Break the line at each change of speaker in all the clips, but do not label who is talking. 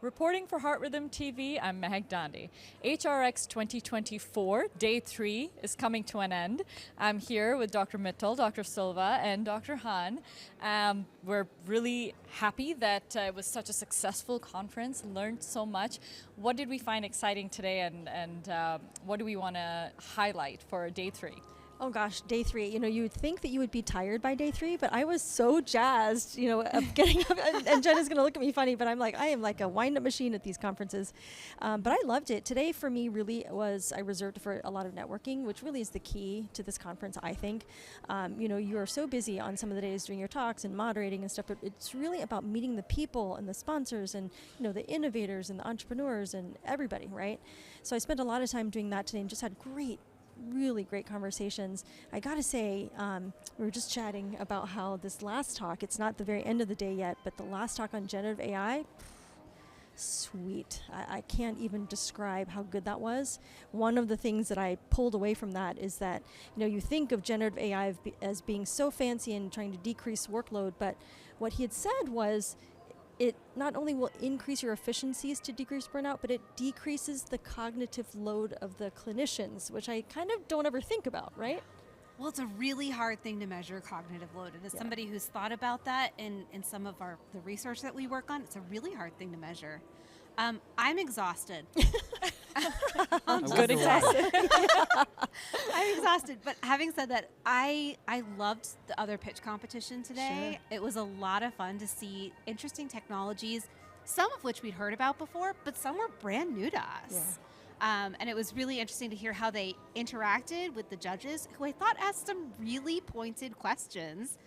Reporting for Heart Rhythm TV, I'm Mehak Dhande. HRX 2024, Day 3, is coming to an end. I'm here with Dr. Mittal, Dr. Silva, and Dr. Han. We're really happy that it was such a successful conference, learned so much. What did we find exciting today, and what do we want to highlight for Day 3?
Oh gosh, Day 3. You know, you would think that you would be tired by Day 3, but I was so jazzed, you know, of getting up. And Jen is going to look at me funny, but I am like a wind-up machine at these conferences. But I loved it. Today for me really was, I reserved for a lot of networking, which really is the key to this conference, I think. You know, you are so busy on some of the days doing your talks and moderating and stuff, but it's really about meeting the people and the sponsors and, you know, the innovators and the entrepreneurs and everybody, right? So I spent a lot of time doing that today and just had really great conversations. I gotta say, we were just chatting about how this last talk, it's not the very end of the day yet, but the last talk on generative AI, sweet. I can't even describe how good that was. One of the things that I pulled away from that is that, you know, you think of generative AI as being so fancy and trying to decrease workload, but what he had said was, it not only will increase your efficiencies to decrease burnout, but it decreases the cognitive load of the clinicians, which I kind of don't ever think about, right?
Well, it's a really hard thing to measure cognitive load. And as somebody who's thought about that in some of the research that we work on, it's a really hard thing to measure. I'm exhausted.
I'm good exhausted.
I'm exhausted. But having said that, I loved the other pitch competition today. Sure. It was a lot of fun to see interesting technologies, some of which we'd heard about before, but some were brand new to us. Yeah. And it was really interesting to hear how they interacted with the judges, who I thought asked some really pointed questions.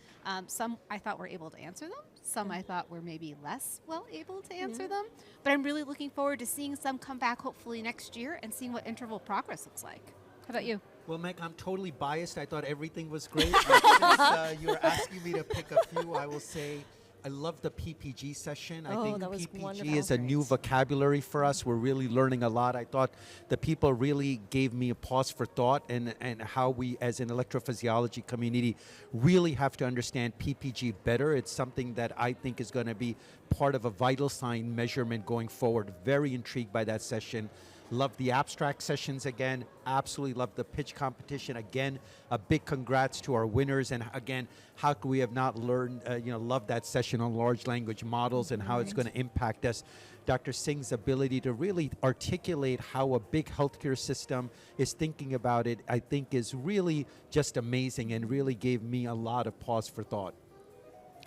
Some I thought were able to answer them. Some I thought were maybe less well able to answer them. But I'm really looking forward to seeing some come back hopefully next year and seeing what interval progress looks like. How about you?
Well, Meg, I'm totally biased. I thought everything was great. Since you're asking me to pick a few, I will say I love the PPG session. I think PPG is a new vocabulary for us. We're really learning a lot. I thought the people really gave me a pause for thought and how we as an electrophysiology community really have to understand PPG better. It's something that I think is going to be part of a vital sign measurement going forward. Very intrigued by that session. Love the abstract sessions again. Absolutely love the pitch competition. Again, a big congrats to our winners. And again, how could we have not learned, love that session on large language models and how it's going to impact us. Dr. Singh's ability to really articulate how a big healthcare system is thinking about it, I think is really just amazing and really gave me a lot of pause for thought.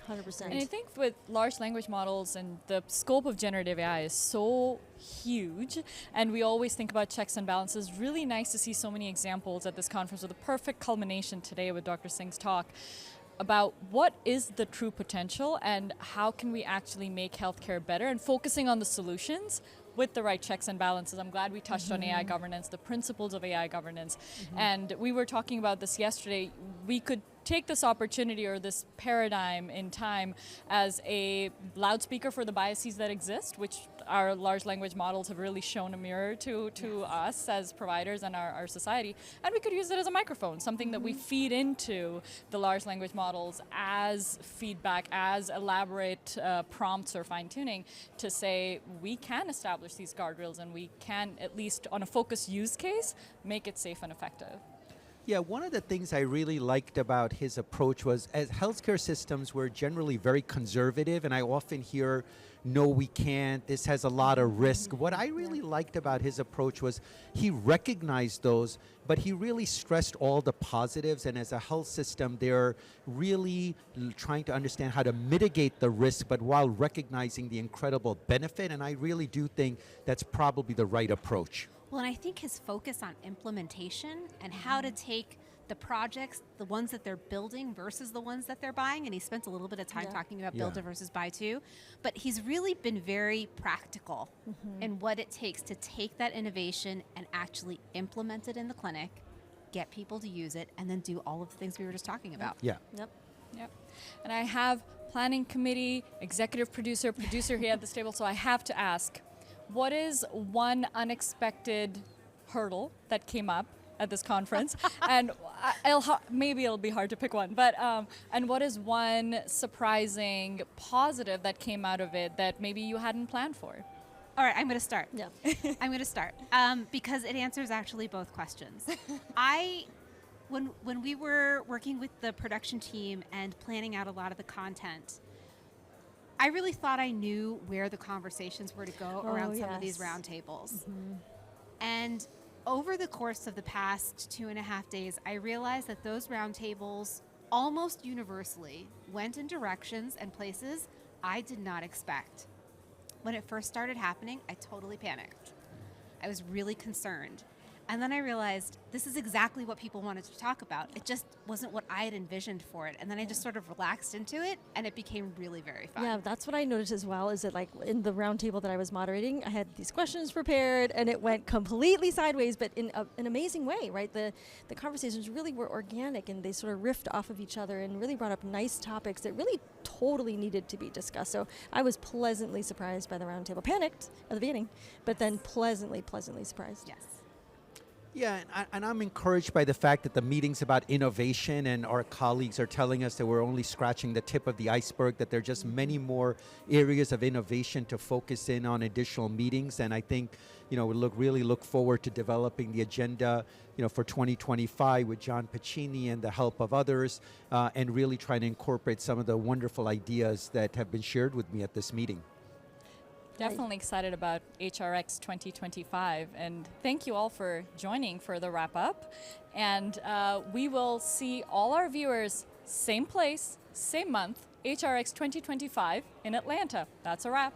100%.
And I think with large language models and the scope of generative AI is so huge, and we always think about checks and balances. Really nice to see so many examples at this conference with a perfect culmination today with Dr. Singh's talk about what is the true potential and how can we actually make healthcare better, and focusing on the solutions with the right checks and balances. I'm glad we touched on AI governance, the principles of AI governance. And we were talking about this yesterday. We could take this opportunity or this paradigm in time as a loudspeaker for the biases that exist, which our large language models have really shown a mirror to us as providers and our society. And we could use it as a microphone, something that we feed into the large language models as feedback, as elaborate prompts or fine-tuning to say we can establish these guardrails and we can, at least on a focused use case, make it safe and effective.
Yeah, one of the things I really liked about his approach was, as healthcare systems, we're generally very conservative, and I often hear, no, we can't, this has a lot of risk. What I really liked about his approach was he recognized those, but he really stressed all the positives, and as a health system, they're really trying to understand how to mitigate the risk, but while recognizing the incredible benefit, and I really do think that's probably the right approach.
Well, and I think his focus on implementation and how to take the projects, the ones that they're building versus the ones that they're buying, and he spent a little bit of time talking about build versus buy too, but he's really been very practical in what it takes to take that innovation and actually implement it in the clinic, get people to use it, and then do all of the things we were just talking about.
Yep. And I have planning committee, executive producer here at this table, so I have to ask, what is one unexpected hurdle that came up at this conference? And maybe it'll be hard to pick one, but and what is one surprising positive that came out of it that maybe you hadn't planned for?
All right, I'm going to start.
Yeah.
I'm going to start because it answers actually both questions. When we were working with the production team and planning out a lot of the content, I really thought I knew where the conversations were to go around some of these roundtables. And over the course of the past 2.5 days, I realized that those roundtables almost universally went in directions and places I did not expect. When it first started happening, I totally panicked. I was really concerned. And then I realized this is exactly what people wanted to talk about. It just wasn't what I had envisioned for it. And then I just sort of relaxed into it, and it became really very fun.
Yeah, that's what I noticed as well, is that like in the roundtable that I was moderating, I had these questions prepared, and it went completely sideways, but in an amazing way, right? The conversations really were organic, and they sort of riffed off of each other and really brought up nice topics that really totally needed to be discussed. So I was pleasantly surprised by the roundtable. Panicked at the beginning, but then pleasantly surprised.
Yes.
Yeah, and I'm encouraged by the fact that the meetings about innovation and our colleagues are telling us that we're only scratching the tip of the iceberg, that there are just many more areas of innovation to focus in on additional meetings. And I think, we really look forward to developing the agenda, for 2025 with John Pacini and the help of others, and really trying to incorporate some of the wonderful ideas that have been shared with me at this meeting.
Definitely excited about HRX 2025, and thank you all for joining for the wrap up. And we will see all our viewers, same place, same month, HRX 2025 in Atlanta. That's a wrap.